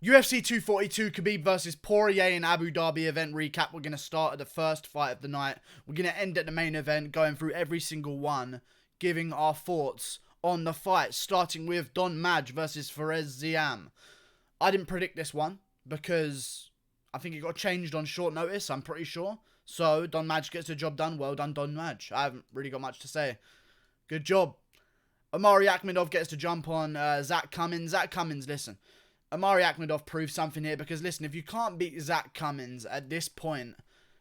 UFC 242, Khabib versus Poirier in Abu Dhabi event recap. We're going to start at the first fight of the night. We're going to end at the main event, going through every single one, giving our thoughts on the fight, starting with Don Madge versus Fares Ziam. I didn't predict this one because I think it got changed on short notice, I'm pretty sure. So, Don Madge gets the job done. Well done, Don Madge. I haven't really got much to say. Good job. Omari Akhmedov gets to jump on Zach Cummins. Zach Cummins, listen. Omari Akhmedov proves something here because, listen, if you can't beat Zach Cummins at this point,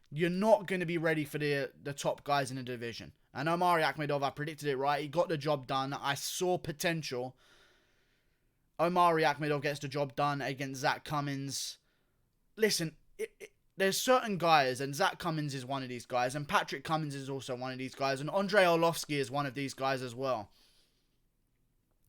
you're not going to be ready for the top guys in the division. And Omari Akhmedov, I predicted it right. He got the job done. I saw potential. Omari Akhmedov gets the job done against Zach Cummins. Listen, there's certain guys, and Zach Cummins is one of these guys, and Patrick Cummins is also one of these guys, and Andrei Arlovski is one of these guys as well.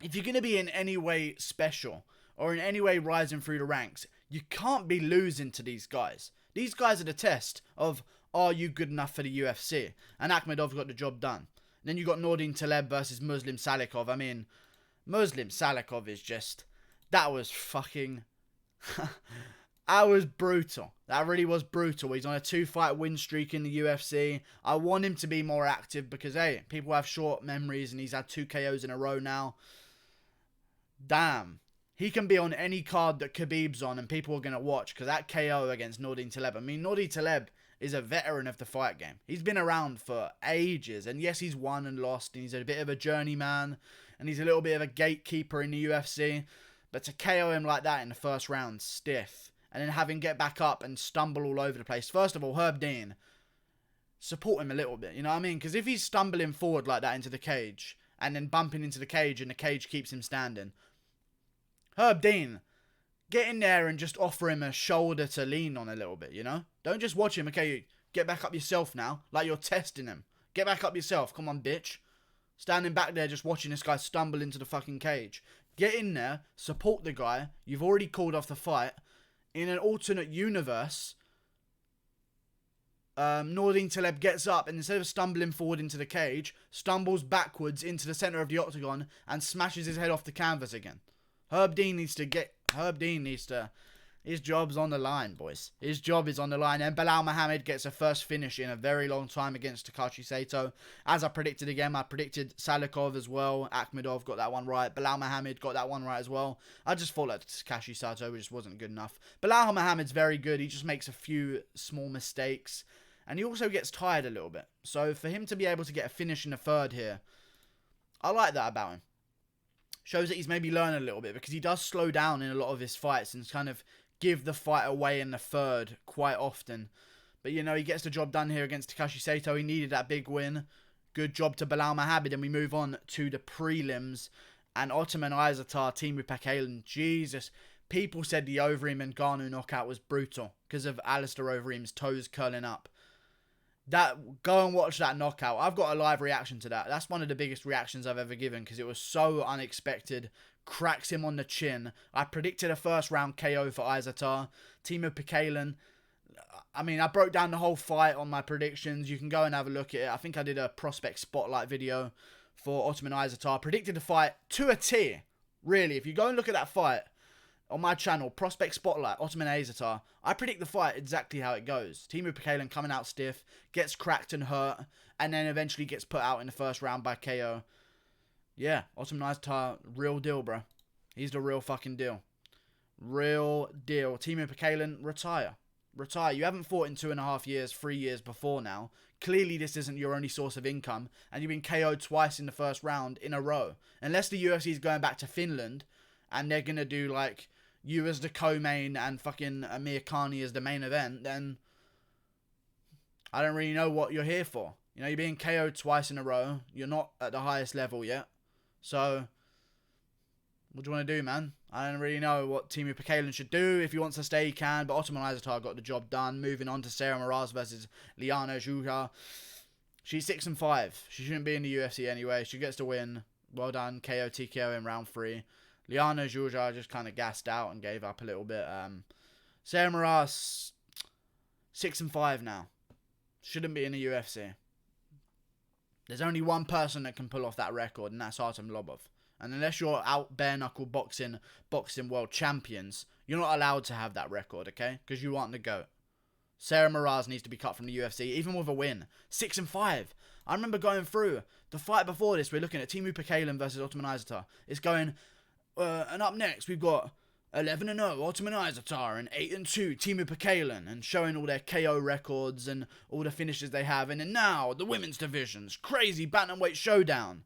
If you're going to be in any way special, or in any way rising through the ranks, you can't be losing to these guys. These guys are the test of, are you good enough for the UFC? And Akhmedov got the job done. And then you got Nordin Taleb versus Muslim Salikov. I mean, Muslim Salikov is just, that was fucking, that was brutal. That really was brutal. He's on a 2-fight win streak in the UFC. I want him to be more active because, hey, people have short memories and he's had 2 KOs in a row now. Damn. He can be on any card that Khabib's on and people are going to watch because that KO against Nordin Taleb. I mean, Nordin Taleb is a veteran of the fight game. He's been around for ages. And yes, he's won and lost. And he's a bit of a journeyman. And he's a little bit of a gatekeeper in the UFC. But to KO him like that in the first round, stiff. And then have him get back up and stumble all over the place. First of all, Herb Dean, support him a little bit. You know what I mean? Because if he's stumbling forward like that into the cage and then bumping into the cage and the cage keeps him standing, Herb Dean, get in there and just offer him a shoulder to lean on a little bit, you know? Don't just watch him, okay, get back up yourself now, like you're testing him. Get back up yourself, come on, bitch. Standing back there just watching this guy stumble into the fucking cage. Get in there, support the guy, you've already called off the fight. In an alternate universe, Nordin Taleb gets up and instead of stumbling forward into the cage, stumbles backwards into the center of the octagon and smashes his head off the canvas again. Herb Dean needs to, his job's on the line, boys. His job is on the line. And Belal Muhammad gets a first finish in a very long time against Takashi Sato. As I predicted again, I predicted Salikov as well. Akhmedov got that one right. Belal Muhammad got that one right as well. I just thought that Takashi Sato just wasn't good enough. Belal Muhammad's very good. He just makes a few small mistakes. And he also gets tired a little bit. So for him to be able to get a finish in the third here, I like that about him. Shows that he's maybe learned a little bit because he does slow down in a lot of his fights and kind of give the fight away in the third quite often. But, you know, he gets the job done here against Takashi Sato. He needed that big win. Good job to Belal Muhammad. And we move on to the prelims. And Ottoman Izatar, Teemu Pekalen. Jesus. People said the Overeem and Ngannou knockout was brutal because of Alistair Overeem's toes curling up. Go and watch that knockout. I've got a live reaction to that. That's one of the biggest reactions I've ever given because it was so unexpected. Cracks him on the chin. I predicted a first round KO for Izatar. Teemu Pekalen. I mean, I broke down the whole fight on my predictions. You can go and have a look at it. I think I did a prospect spotlight video for Ottoman Izatar. Predicted the fight to a T. Really, if you go and look at that fight on my channel, Prospect Spotlight, Ottoman Izatar, I predict the fight exactly how it goes. Teemu Pekalen coming out stiff, gets cracked and hurt, and then eventually gets put out in the first round by KO. Yeah, Ottoman Izatar, real deal, bro. He's the real fucking deal. Real deal. Teemu Pekalen, retire. Retire. You haven't fought in 2.5 years, 3 years before now. Clearly this isn't your only source of income, and you've been KO'd twice in the first round in a row. Unless the UFC is going back to Finland, and they're going to do, like, you as the co-main and fucking Amir Khani as the main event, then I don't really know what you're here for. You know, you're being KO'd twice in a row. You're not at the highest level yet. So, what do you want to do, man? I don't really know what Teemu Pekalen should do. If he wants to stay, he can. But Ottoman Izatar got the job done. Moving on to Sarah Moraz versus Liana Juja. She's 6-5. She shouldn't be in the UFC anyway. She gets to win. Well done. KO TKO in round 3. Liana Juja just kind of gassed out and gave up a little bit. Sarah Moraz, 6-5 now. Shouldn't be in the UFC. There's only one person that can pull off that record, and that's Artem Lobov. And unless you're out bare-knuckle boxing world champions, You're not allowed to have that record, okay? Because you aren't the GOAT. Sarah Moraz needs to be cut from the UFC, even with a win. 6-5. I remember going through the fight before this. We're looking at Teemu Pekalen versus Ottoman Izatar. It's going, and up next we've got 11-0 Ottoman Izatar and 8-2 Teemu Pekalen, and showing all their KO records and all the finishes they have. And then now the women's divisions, crazy bantamweight showdown.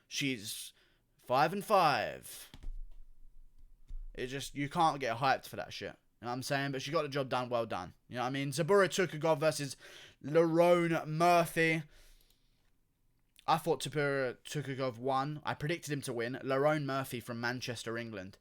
She's 5-5. It just, you can't get hyped for that shit. You know what I'm saying? But she got the job done, well done. You know what I mean? Zabura Tukagov versus Lerone Murphy. I thought Zabura Tukagov won. I predicted him to win. Lerone Murphy from Manchester, England.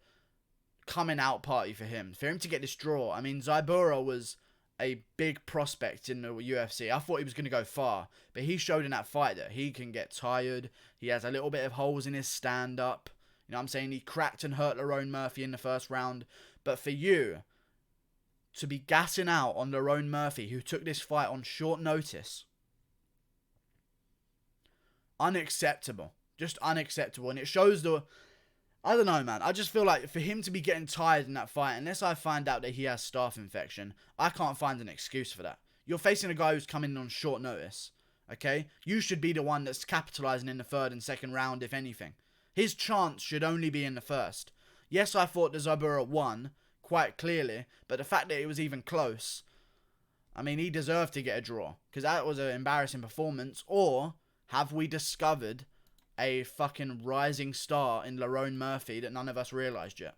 Coming out party for him. For him to get this draw. I mean, Zabura was a big prospect in the UFC. I thought he was going to go far. But he showed in that fight that he can get tired. He has a little bit of holes in his stand-up. You know what I'm saying? He cracked and hurt Lerone Murphy in the first round. But for you to be gassing out on Lerone Murphy, who took this fight on short notice, unacceptable. Just unacceptable. And it shows the... I don't know, man. I just feel like for him to be getting tired in that fight, unless I find out that he has staph infection, I can't find an excuse for that. You're facing a guy who's coming in on short notice. Okay? You should be the one that's capitalising in the third and second round, if anything. His chance should only be in the first. Yes, I thought the Zabura won quite clearly, but the fact that it was even close, I mean, he deserved to get a draw, because that was an embarrassing performance. Or have we discovered a fucking rising star in Lerone Murphy that none of us realised yet?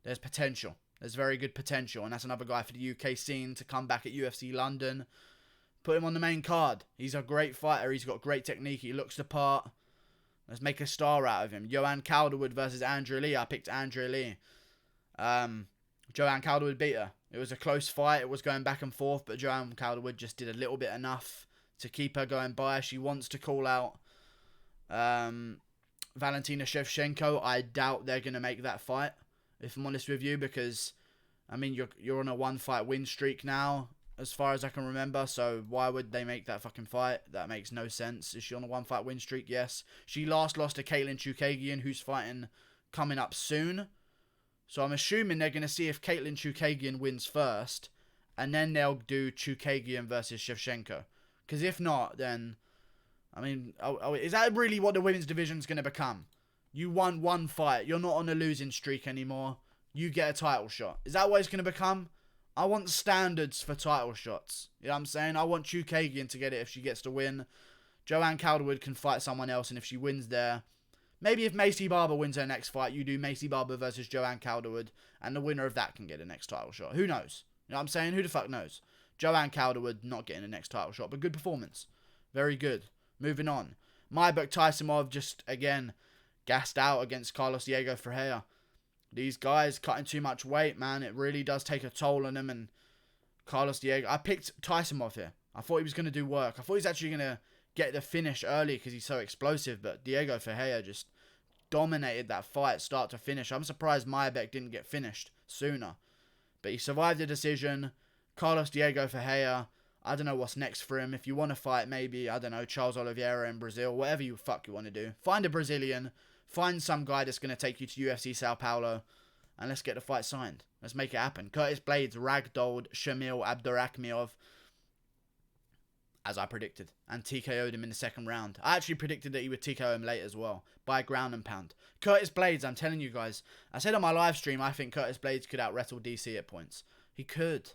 There's potential. There's very good potential, and that's another guy for the UK scene to come back at UFC London. Put him on the main card. He's a great fighter. He's got great technique. He looks the part. Let's make a star out of him. Joanne Calderwood versus Andrea Lee. I picked Andrea Lee. Joanne Calderwood beat her. It was a close fight. It was going back and forth, but Joanne Calderwood just did a little bit enough to keep her going by. She wants to call out Valentina Shevchenko. I doubt they're going to make that fight, if I'm honest with you, because, I mean, you're on a one-fight win streak now, as far as I can remember, so why would they make that fucking fight? That makes no sense. Is she on a one-fight win streak? Yes. She last lost to Caitlin Chukagian, who's fighting coming up soon. So I'm assuming they're going to see if Caitlin Chukagian wins first, and then they'll do Chukagian versus Shevchenko. Because if not, then, I mean, is that really what the women's division's going to become? You won one fight. You're not on a losing streak anymore. You get a title shot. Is that what it's going to become? I want standards for title shots. You know what I'm saying? I want Chukagian to get it if she gets to win. Joanne Calderwood can fight someone else, and if she wins there, maybe if Macy Barber wins her next fight, you do Macy Barber versus Joanne Calderwood, and the winner of that can get a next title shot. Who knows? You know what I'm saying? Who the fuck knows? Joanne Calderwood not getting the next title shot, but good performance. Very good. Moving on. Maybuk Taisimov just, again, gassed out against Carlos Diego Ferreira. These guys cutting too much weight, man. It really does take a toll on them. And Carlos Diego... I picked Taisimov here. I thought he was going to do work. I thought he was actually going to get the finish early because he's so explosive. But Diego Ferreira just dominated that fight start to finish. I'm surprised Maybuk didn't get finished sooner. But he survived the decision. Carlos Diego Ferreira... I don't know what's next for him. If you want to fight, maybe, I don't know, Charles Oliveira in Brazil. Whatever you want to do. Find a Brazilian. Find some guy that's going to take you to UFC Sao Paulo. And let's get the fight signed. Let's make it happen. Curtis Blades ragdolled Shamil Abdurakhimov, as I predicted. And TKO'd him in the second round. I actually predicted that he would TKO him late as well. By ground and pound. Curtis Blades, I'm telling you guys. I said on my live stream, I think Curtis Blades could out-wrestle DC at points. He could.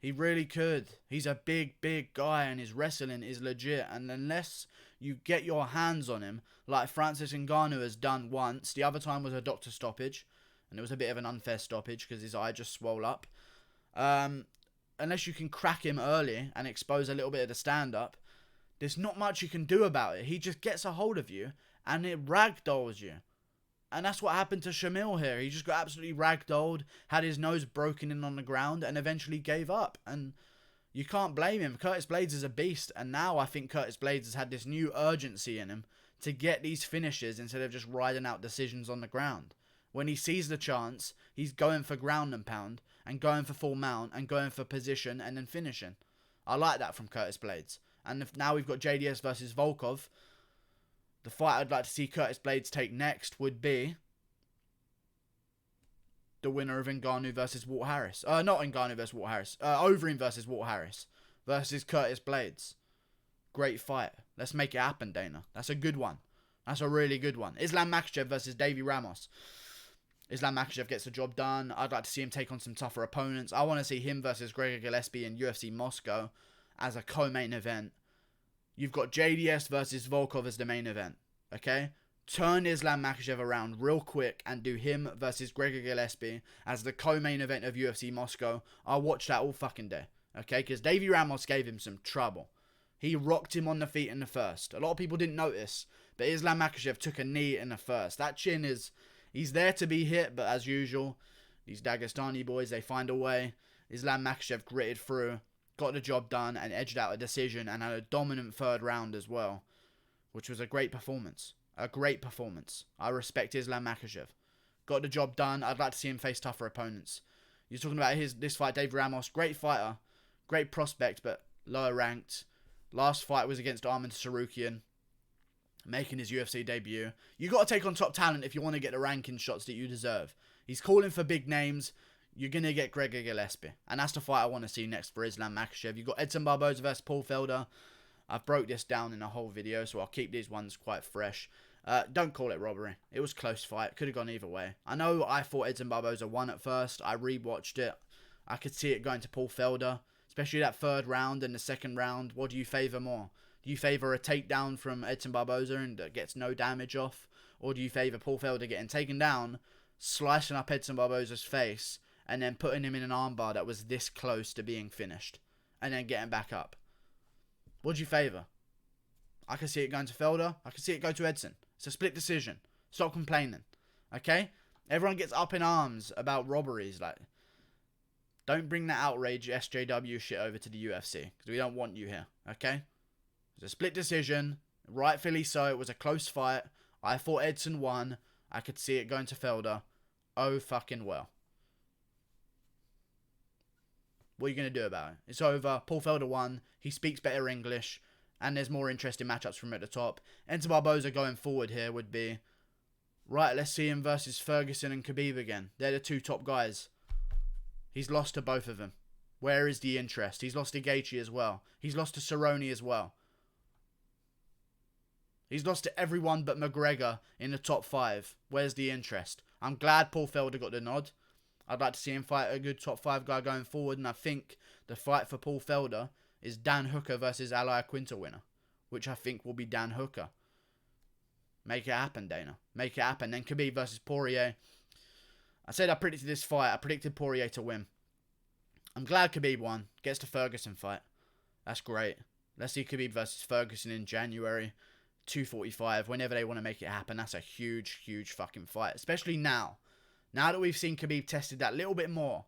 He really could. He's a big, big guy, and his wrestling is legit. And unless you get your hands on him, like Francis Ngannou has done once, the other time was a doctor stoppage, and it was a bit of an unfair stoppage because his eye just swelled up. Unless you can crack him early and expose a little bit of the stand-up, there's not much you can do about it. He just gets a hold of you, and it ragdolls you. And that's what happened to Shamil here. He just got absolutely ragdolled, had his nose broken in on the ground, and eventually gave up. And you can't blame him. Curtis Blades is a beast. And now I think Curtis Blades has had this new urgency in him to get these finishes instead of just riding out decisions on the ground. When he sees the chance, he's going for ground and pound, and going for full mount, and going for position, and then finishing. I like that from Curtis Blades. And if now we've got JDS versus Volkov, the fight I'd like to see Curtis Blades take next would be the winner of Ngannou versus Walt Harris. Not Ngannou versus Walt Harris. Overeem versus Walt Harris versus Curtis Blades. Great fight. Let's make it happen, Dana. That's a good one. That's a really good one. Islam Makhachev versus Davy Ramos. Islam Makhachev gets the job done. I'd like to see him take on some tougher opponents. I want to see him versus Gregor Gillespie in UFC Moscow as a co-main event. You've got JDS versus Volkov as the main event. Okay? Turn Islam Makhachev around real quick and do him versus Gregor Gillespie as the co-main event of UFC Moscow. I'll watch that all fucking day. Okay? Because Davy Ramos gave him some trouble. He rocked him on the feet in the first. A lot of people didn't notice, but Islam Makhachev took a knee in the first. That chin is... He's there to be hit, but as usual, these Dagestani boys, they find a way. Islam Makhachev gritted through, got the job done, and edged out a decision, and had a dominant third round as well, which was a great performance. A great performance. I respect Islam Makhachev. Got the job done. I'd like to see him face tougher opponents. You're talking about this fight, Dave Ramos. Great fighter. Great prospect, but lower ranked. Last fight was against Arman Sarukian, making his UFC debut. You got to take on top talent if you want to get the ranking shots that you deserve. He's calling for big names. You're going to get Gregor Gillespie. And that's the fight I want to see next for Islam Makhachev. You've got Edson Barboza versus Paul Felder. I've broke this down in a whole video, so I'll keep these ones quite fresh. Don't call it robbery. It was a close fight. Could have gone either way. I know I thought Edson Barboza won at first. I rewatched it. I could see it going to Paul Felder. Especially that third round and the second round. What do you favour more? Do you favour a takedown from Edson Barboza and that gets no damage off? Or do you favour Paul Felder getting taken down, slicing up Edson Barboza's face, and then putting him in an armbar that was this close to being finished, and then getting back up? What do you favour? I can see it going to Felder. I can see it go to Edson. It's a split decision. Stop complaining. Okay? Everyone gets up in arms about robberies. Like, don't bring that outrage SJW shit over to the UFC, because we don't want you here. Okay? It's a split decision. Rightfully so. It was a close fight. I thought Edson won. I could see it going to Felder. Oh, fucking well. What are you going to do about it? It's over. Paul Felder won. He speaks better English. And there's more interesting matchups from at the top. Edson Barboza going forward here would be... Right, let's see him versus Ferguson and Khabib again. They're the two top guys. He's lost to both of them. Where is the interest? He's lost to Gaethje as well. He's lost to Cerrone as well. He's lost to everyone but McGregor in the top 5. Where's the interest? I'm glad Paul Felder got the nod. I'd like to see him fight a good top 5 guy going forward. And I think the fight for Paul Felder is Dan Hooker versus Al Iaquinta winner. Which I think will be Dan Hooker. Make it happen, Dana. Make it happen. Then Khabib versus Poirier. I said I predicted this fight. I predicted Poirier to win. I'm glad Khabib won. Gets the Ferguson fight. That's great. Let's see Khabib versus Ferguson in January. 245. Whenever they want to make it happen. That's a huge, huge fucking fight. Especially now. Now that we've seen Khabib tested that little bit more.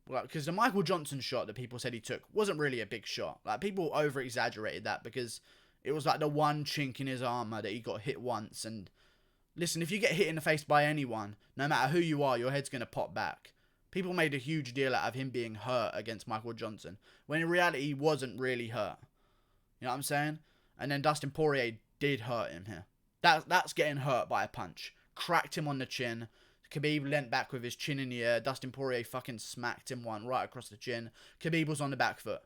Well, because the Michael Johnson shot that people said he took wasn't really a big shot. Like, people over-exaggerated that because it was like the one chink in his armor that he got hit once. And listen, if you get hit in the face by anyone, no matter who you are, your head's going to pop back. People made a huge deal out of him being hurt against Michael Johnson, when in reality he wasn't really hurt. You know what I'm saying? And then Dustin Poirier did hurt him here. That's getting hurt by a punch. Cracked him on the chin. Khabib leant back with his chin in the air. Dustin Poirier fucking smacked him one right across the chin. Khabib was on the back foot.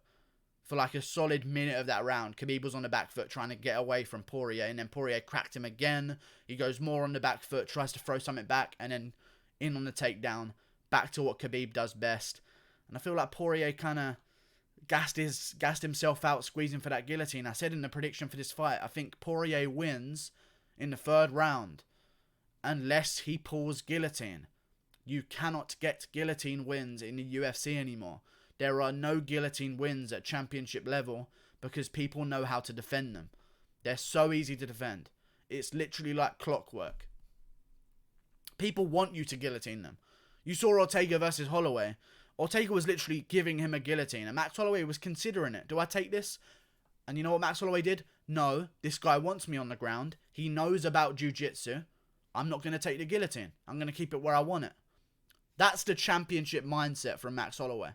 For like a solid minute of that round, Khabib was on the back foot trying to get away from Poirier. And then Poirier cracked him again. He goes more on the back foot, tries to throw something back. And then in on the takedown. Back to what Khabib does best. And I feel like Poirier kind of gassed himself out squeezing for that guillotine. I said in the prediction for this fight, I think Poirier wins in the third round. Unless he pulls guillotine. You cannot get guillotine wins in the UFC anymore. There are no guillotine wins at championship level because people know how to defend them. They're so easy to defend. It's literally like clockwork. People want you to guillotine them. You saw Ortega versus Holloway. Ortega was literally giving him a guillotine. And Max Holloway was considering it. Do I take this? And you know what Max Holloway did? No, this guy wants me on the ground. He knows about jiu-jitsu. I'm not going to take the guillotine. I'm going to keep it where I want it. That's the championship mindset from Max Holloway.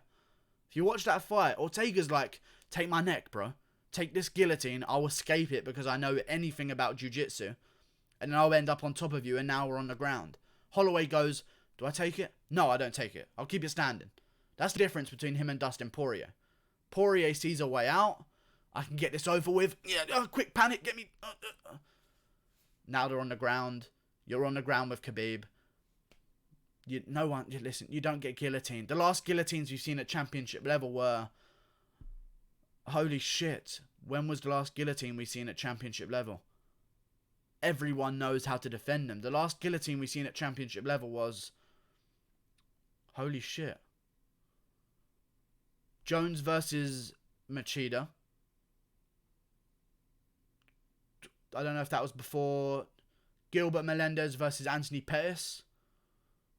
If you watch that fight, Ortega's like, take my neck, bro. Take this guillotine. I'll escape it because I know anything about jiu-jitsu. And then I'll end up on top of you and now we're on the ground. Holloway goes, Do I take it? No, I don't take it. I'll keep it standing. That's the difference between him and Dustin Poirier. Poirier sees a way out. I can get this over with. Yeah, quick panic, get me. Now they're on the ground. You're on the ground with Khabib. Listen, you don't get guillotined. The last guillotines you've seen at championship level were... Holy shit. When was the last guillotine we've seen at championship level? Everyone knows how to defend them. The last guillotine we've seen at championship level was... Holy shit. Jones versus Machida. I don't know if that was before. Gilbert Melendez versus Anthony Pettis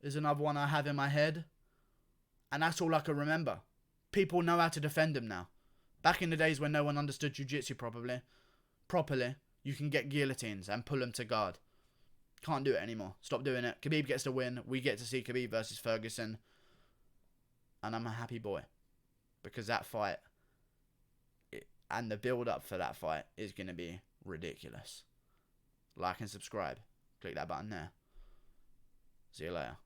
is another one I have in my head. And that's all I can remember. People know how to defend him now. Back in the days when no one understood jiu-jitsu properly, you can get guillotines and pull them to guard. Can't do it anymore. Stop doing it. Khabib gets the win. We get to see Khabib versus Ferguson. And I'm a happy boy. Because that fight and the build-up for that fight is going to be ridiculous. Like and subscribe. Click that button there. See you later.